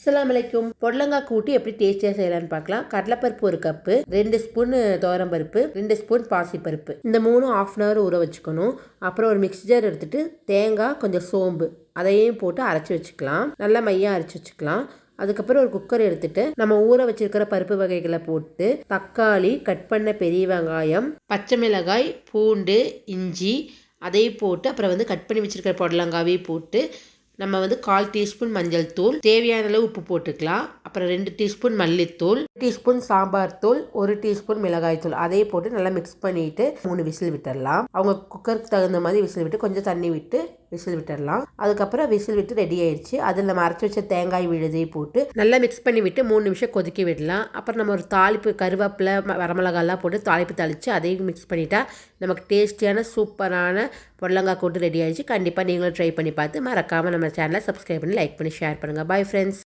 அஸ்ஸலாமு அலைக்கும். பொடலங்காய் கூட்டு எப்படி டேஸ்டியாக செய்யலான்னு பார்க்கலாம். கடலைப்பருப்பு 1 கப்பு, 2 ஸ்பூன் துவரம்பருப்பு, 2 ஸ்பூன் பாசிப்பருப்பு, இந்த 3 1/2 ஊற வச்சுக்கணும். அப்புறம் ஒரு மிக்சர் எடுத்துட்டு தேங்காய், கொஞ்சம் சோம்பு அதையும் போட்டு அரைச்சி வச்சுக்கலாம். நல்லா மையாக அரைச்சி வச்சுக்கலாம். அதுக்கப்புறம் ஒரு குக்கர் எடுத்துட்டு நம்ம ஊற வச்சிருக்கிற பருப்பு வகைகளை போட்டு தக்காளி, கட் பண்ண பெரிய வெங்காயம், பச்சை மிளகாய், பூண்டு, இஞ்சி அதையும் போட்டு அப்புறம் கட் பண்ணி வச்சிருக்கிற பொடலங்காவையும் போட்டு நம்ம 1/4 டீஸ்பூன் மஞ்சள் தூள், தேவையான அளவு உப்பு போட்டுக்கலாம். அப்புறம் 2 டீஸ்பூன் மல்லித்தூள், 1 டீஸ்பூன் சாம்பார் தூள், 1 டீஸ்பூன் மிளகாய் தூள் அதையும் போட்டு நல்லா மிக்ஸ் பண்ணிட்டு 3 விசில் விட்டுடலாம். அவங்க குக்கருக்கு தகுந்த மாதிரி விசில் விட்டு கொஞ்சம் தண்ணி விட்டு விசில் விட்டுடலாம். அதுக்கப்புறம் விசில் விட்டு ரெடி ஆயிடுச்சு. அதில் நம்ம அரைச்சி வச்ச தேங்காய் விழுதையும் போட்டு நல்லா மிக்ஸ் பண்ணி விட்டு 3 நிமிஷம் கொதிக்க விடலாம். அப்புறம் நம்ம ஒரு தாளிப்பு கருவேப்பிலை, வரமிளகாலாம் போட்டு தாளிப்பு தாளித்து அதையும் மிக்ஸ் பண்ணிட்டா நமக்கு டேஸ்டியான சூப்பரான பொடலங்காய் கூட்டு ரெடி ஆயிடுச்சு. கண்டிப்பாக நீங்களும் ட்ரை பண்ணி பார்த்து மறக்காமல் நம்ம சேனலை சப்ஸ்கிரைப் பண்ணி லைக் பண்ணி ஷேர் பண்ணுங்கள். Bye friends.